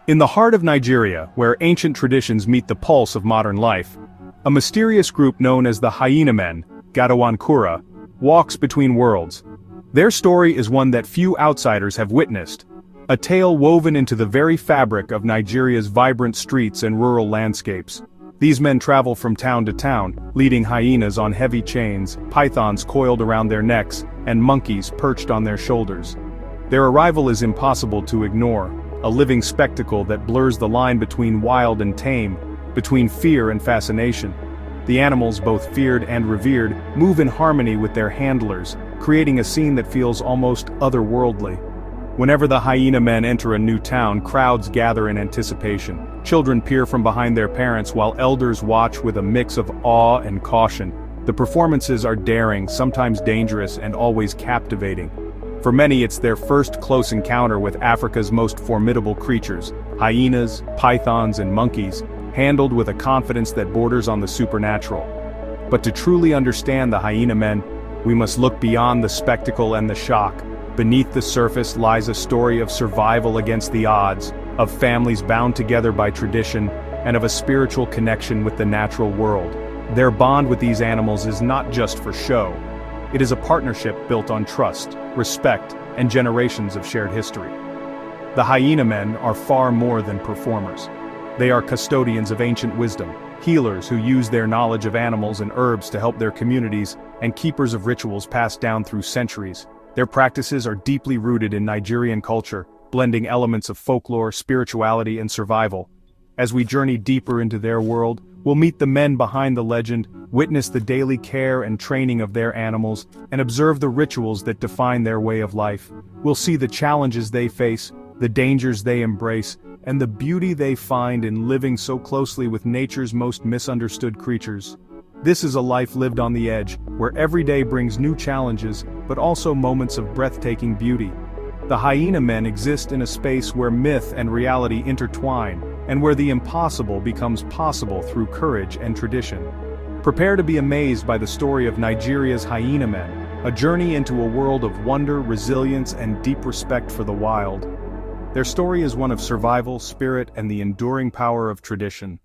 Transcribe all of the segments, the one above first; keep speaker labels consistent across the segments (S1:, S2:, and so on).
S1: In the heart of Nigeria, where ancient traditions meet the pulse of modern life, a mysterious group known as the Hyena Men, Gadawankura, walks between worlds. Their story is one that few outsiders have witnessed, a tale woven into the very fabric of Nigeria's vibrant streets and rural landscapes. These men travel from town to town, leading hyenas on heavy chains, pythons coiled around their necks, and monkeys perched on their shoulders. Their arrival is impossible to ignore, a living spectacle that blurs the line between wild and tame, between fear and fascination. The animals, both feared and revered, move in harmony with their handlers, creating a scene that feels almost otherworldly. Whenever the Hyena Men enter a new town, crowds gather in anticipation. Children peer from behind their parents while elders watch with a mix of awe and caution. The performances are daring, sometimes dangerous, and always captivating. For many, it's their first close encounter with Africa's most formidable creatures, hyenas, pythons, and monkeys, handled with a confidence that borders on the supernatural. But to truly understand the Hyena Men, we must look beyond the spectacle and the shock. Beneath the surface lies a story of survival against the odds, of families bound together by tradition, and of a spiritual connection with the natural world. Their bond with these animals is not just for show. It is a partnership built on trust, respect, and generations of shared history. The Hyena Men are far more than performers. They are custodians of ancient wisdom, healers who use their knowledge of animals and herbs to help their communities, and keepers of rituals passed down through centuries. Their practices are deeply rooted in Nigerian culture, blending elements of folklore, spirituality, and survival. As we journey deeper into their world, we'll meet the men behind the legend, witness the daily care and training of their animals, and observe the rituals that define their way of life. We'll see the challenges they face, the dangers they embrace, and the beauty they find in living so closely with nature's most misunderstood creatures. This is a life lived on the edge, where every day brings new challenges, but also moments of breathtaking beauty. The Hyena Men exist in a space where myth and reality intertwine, and where the impossible becomes possible through courage and tradition. Prepare to be amazed by the story of Nigeria's Hyena Men, a journey into a world of wonder, resilience, and deep respect for the wild. Their story is one of survival, spirit, and the enduring power of tradition.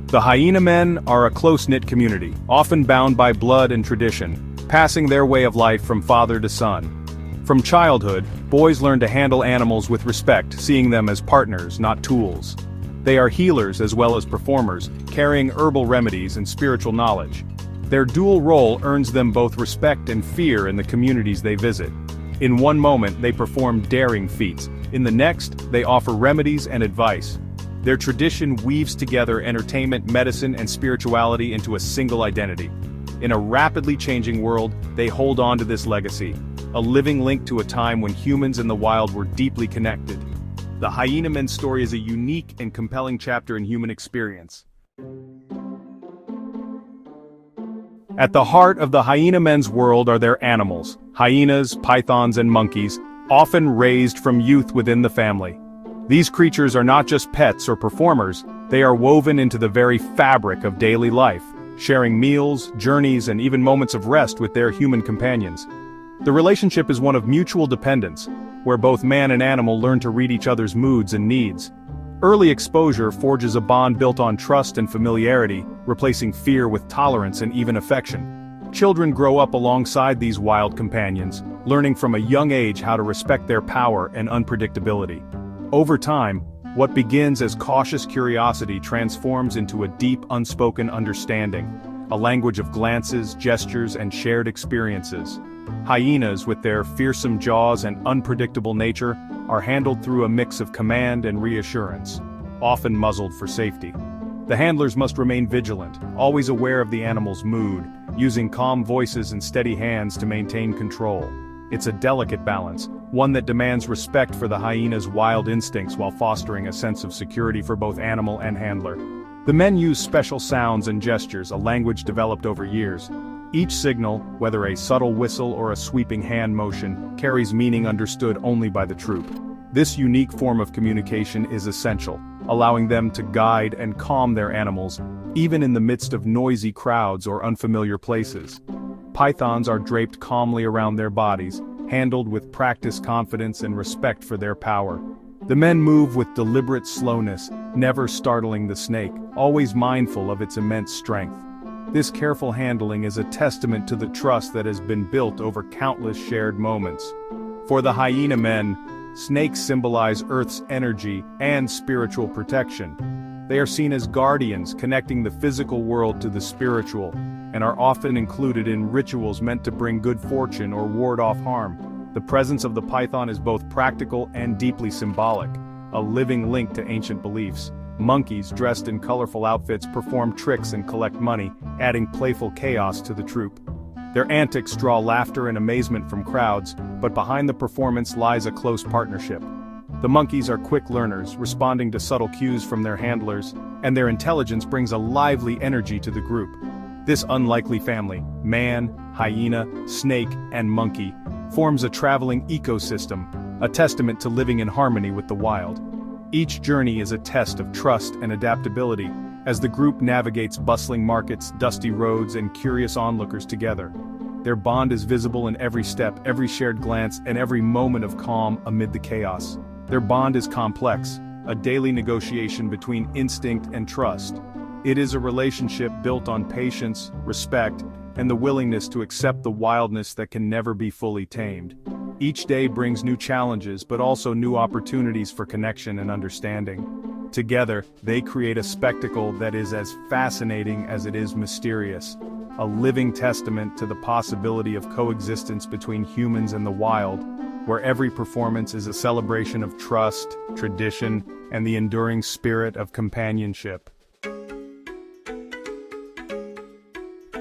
S1: The Hyena Men are a close-knit community, often bound by blood and tradition, passing their way of life from father to son. From childhood, boys learn to handle animals with respect, seeing them as partners, not tools. They are healers as well as performers, carrying herbal remedies and spiritual knowledge. Their dual role earns them both respect and fear in the communities they visit. In one moment, they perform daring feats. In the next, they offer remedies and advice. Their tradition weaves together entertainment, medicine, and spirituality into a single identity. In a rapidly changing world, they hold on to this legacy, a living link to a time when humans and the wild were deeply connected. The Hyena Men story is a unique and compelling chapter in human experience. At the heart of the Hyena Men's world are their animals, hyenas, pythons, and monkeys, often raised from youth within the family. These creatures are not just pets or performers, they are woven into the very fabric of daily life, sharing meals, journeys, and even moments of rest with their human companions. The relationship is one of mutual dependence, where both man and animal learn to read each other's moods and needs. Early exposure forges a bond built on trust and familiarity, replacing fear with tolerance and even affection. Children grow up alongside these wild companions, learning from a young age how to respect their power and unpredictability. Over time, what begins as cautious curiosity transforms into a deep, unspoken understanding, a language of glances, gestures, and shared experiences. Hyenas, with their fearsome jaws and unpredictable nature, are handled through a mix of command and reassurance, often muzzled for safety. The handlers must remain vigilant, always aware of the animal's mood, using calm voices and steady hands to maintain control. It's a delicate balance, one that demands respect for the hyena's wild instincts while fostering a sense of security for both animal and handler. The men use special sounds and gestures, a language developed over years. Each signal, whether a subtle whistle or a sweeping hand motion, carries meaning understood only by the troop. This unique form of communication is essential, allowing them to guide and calm their animals, even in the midst of noisy crowds or unfamiliar places. Pythons are draped calmly around their bodies, handled with practiced confidence and respect for their power. The men move with deliberate slowness, never startling the snake, always mindful of its immense strength. This careful handling is a testament to the trust that has been built over countless shared moments. For the hyena men, snakes symbolize Earth's energy and spiritual protection. They are seen as guardians connecting the physical world to the spiritual, and are often included in rituals meant to bring good fortune or ward off harm. The presence of the python is both practical and deeply symbolic, a living link to ancient beliefs. Monkeys dressed in colorful outfits perform tricks and collect money, adding playful chaos to the troupe. Their antics draw laughter and amazement from crowds, but behind the performance lies a close partnership. The monkeys are quick learners, responding to subtle cues from their handlers, and their intelligence brings a lively energy to the group. This unlikely family, man, hyena, snake, and monkey, forms a traveling ecosystem, a testament to living in harmony with the wild. Each journey is a test of trust and adaptability, as the group navigates bustling markets, dusty roads, and curious onlookers together. Their bond is visible in every step, every shared glance, and every moment of calm amid the chaos. Their bond is complex, a daily negotiation between instinct and trust. It is a relationship built on patience, respect, and the willingness to accept the wildness that can never be fully tamed. Each day brings new challenges but also new opportunities for connection and understanding. Together, they create a spectacle that is as fascinating as it is mysterious, a living testament to the possibility of coexistence between humans and the wild, where every performance is a celebration of trust, tradition, and the enduring spirit of companionship.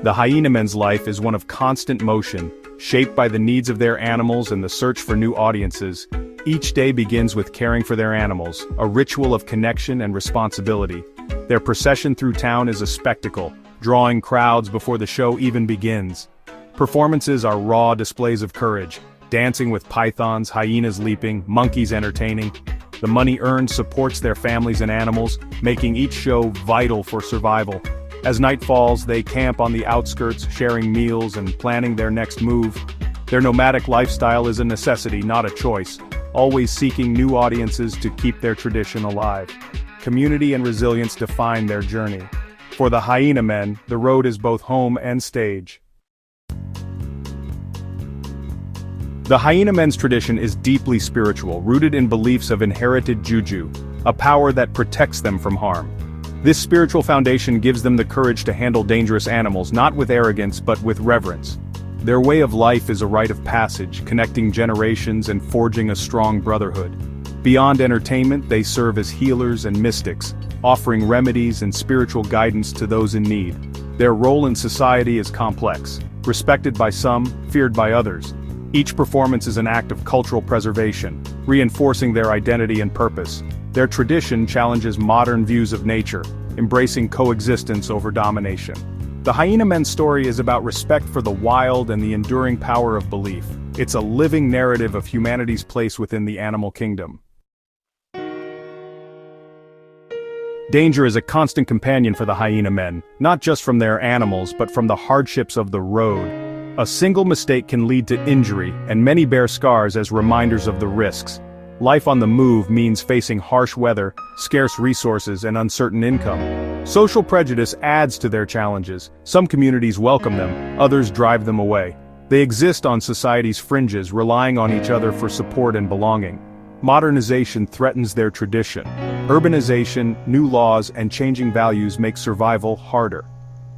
S1: The hyena men's life is one of constant motion, shaped by the needs of their animals and the search for new audiences. Each day begins with caring for their animals, a ritual of connection and responsibility. Their procession through town is a spectacle, drawing crowds before the show even begins. Performances are raw displays of courage, dancing with pythons, hyenas leaping, monkeys entertaining. The money earned supports their families and animals, making each show vital for survival. As night falls, they camp on the outskirts, sharing meals and planning their next move. Their nomadic lifestyle is a necessity, not a choice, always seeking new audiences to keep their tradition alive. Community and resilience define their journey. For the hyena men, the road is both home and stage. The hyena men's tradition is deeply spiritual, rooted in beliefs of inherited juju, a power that protects them from harm. This spiritual foundation gives them the courage to handle dangerous animals, not with arrogance but with reverence. Their way of life is a rite of passage, connecting generations and forging a strong brotherhood. Beyond entertainment, they serve as healers and mystics, offering remedies and spiritual guidance to those in need. Their role in society is complex, respected by some, feared by others. Each performance is an act of cultural preservation, reinforcing their identity and purpose. Their tradition challenges modern views of nature, embracing coexistence over domination. The hyena men's story is about respect for the wild and the enduring power of belief. It's a living narrative of humanity's place within the animal kingdom. Danger is a constant companion for the hyena men, not just from their animals but from the hardships of the road. A single mistake can lead to injury, and many bear scars as reminders of the risks. Life on the move means facing harsh weather, scarce resources, and uncertain income. Social prejudice adds to their challenges. Some communities welcome them, others drive them away. They exist on society's fringes, relying on each other for support and belonging. Modernization threatens their tradition. Urbanization, new laws, and changing values make survival harder.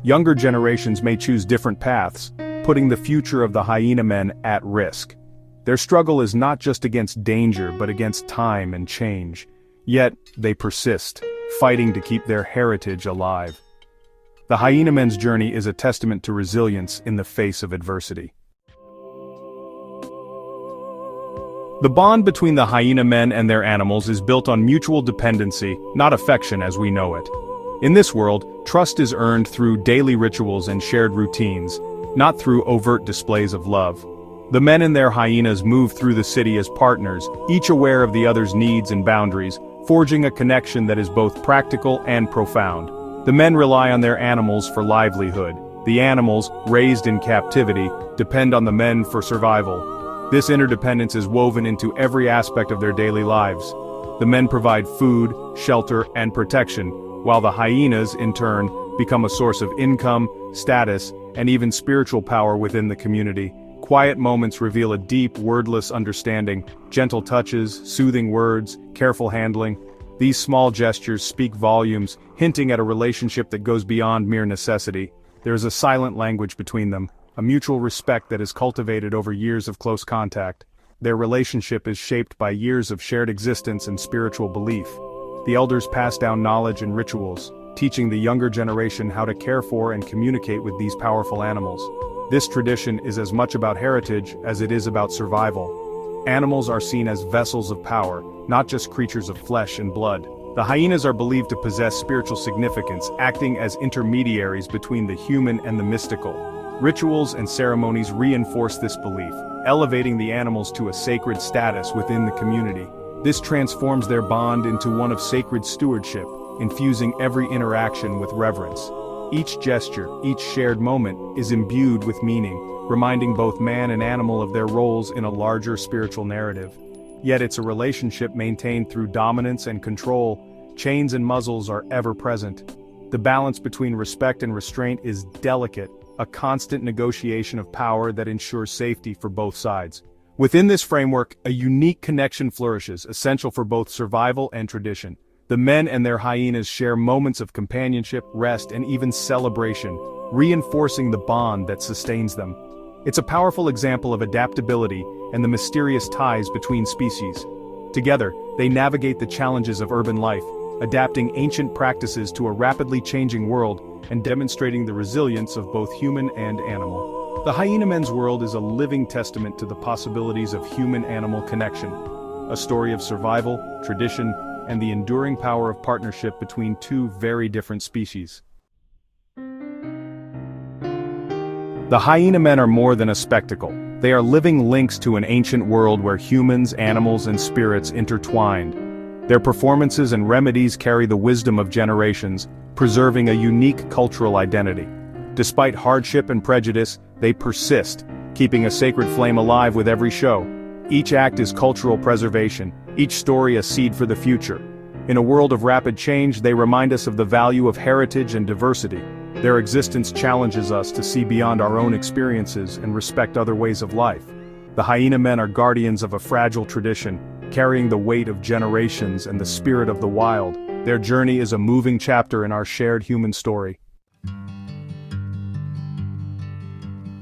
S1: Younger generations may choose different paths, putting the future of the hyena men at risk. Their struggle is not just against danger but against time and change. Yet, they persist, fighting to keep their heritage alive. The hyena men's journey is a testament to resilience in the face of adversity. The bond between the hyena men and their animals is built on mutual dependency, not affection as we know it. In this world, trust is earned through daily rituals and shared routines, not through overt displays of love. The men and their hyenas move through the city as partners, each aware of the other's needs and boundaries, forging a connection that is both practical and profound. The men rely on their animals for livelihood. The animals, raised in captivity, depend on the men for survival. This interdependence is woven into every aspect of their daily lives. The men provide food, shelter, and protection, while the hyenas, in turn, become a source of income, status, and even spiritual power within the community. Quiet moments reveal a deep, wordless understanding, gentle touches, soothing words, careful handling. These small gestures speak volumes, hinting at a relationship that goes beyond mere necessity. There is a silent language between them, a mutual respect that is cultivated over years of close contact. Their relationship is shaped by years of shared existence and spiritual belief. The elders pass down knowledge and rituals, teaching the younger generation how to care for and communicate with these powerful animals. This tradition is as much about heritage as it is about survival. Animals are seen as vessels of power, not just creatures of flesh and blood. The hyenas are believed to possess spiritual significance, acting as intermediaries between the human and the mystical. Rituals and ceremonies reinforce this belief, elevating the animals to a sacred status within the community. This transforms their bond into one of sacred stewardship, infusing every interaction with reverence. Each gesture, each shared moment, is imbued with meaning, reminding both man and animal of their roles in a larger spiritual narrative. Yet it's a relationship maintained through dominance and control. Chains and muzzles are ever present. The balance between respect and restraint is delicate, a constant negotiation of power that ensures safety for both sides. Within this framework, a unique connection flourishes, essential for both survival and tradition. The men and their hyenas share moments of companionship, rest, and even celebration, reinforcing the bond that sustains them. It's a powerful example of adaptability and the mysterious ties between species. Together, they navigate the challenges of urban life, adapting ancient practices to a rapidly changing world and demonstrating the resilience of both human and animal. The hyena men's world is a living testament to the possibilities of human-animal connection, a story of survival, tradition, and the enduring power of partnership between two very different species. The hyena men are more than a spectacle. They are living links to an ancient world where humans, animals, and spirits intertwined. Their performances and remedies carry the wisdom of generations, preserving a unique cultural identity. Despite hardship and prejudice, they persist, keeping a sacred flame alive with every show. Each act is cultural preservation, each story a seed for the future. In a world of rapid change, they remind us of the value of heritage and diversity. Their existence challenges us to see beyond our own experiences and respect other ways of life. The hyena men are guardians of a fragile tradition, carrying the weight of generations and the spirit of the wild. Their journey is a moving chapter in our shared human story.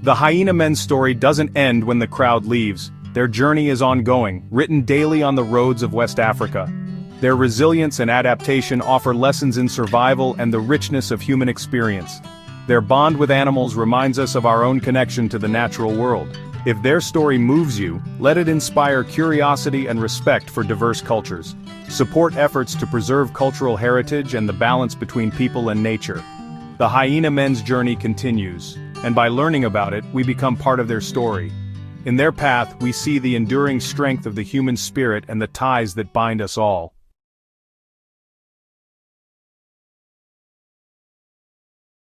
S1: The hyena men's story doesn't end when the crowd leaves. Their journey is ongoing, written daily on the roads of West Africa. Their resilience and adaptation offer lessons in survival and the richness of human experience. Their bond with animals reminds us of our own connection to the natural world. If their story moves you, let it inspire curiosity and respect for diverse cultures. Support efforts to preserve cultural heritage and the balance between people and nature. The hyena men's journey continues, and by learning about it, we become part of their story. In their path, we see the enduring strength of the human spirit and the ties that bind us all.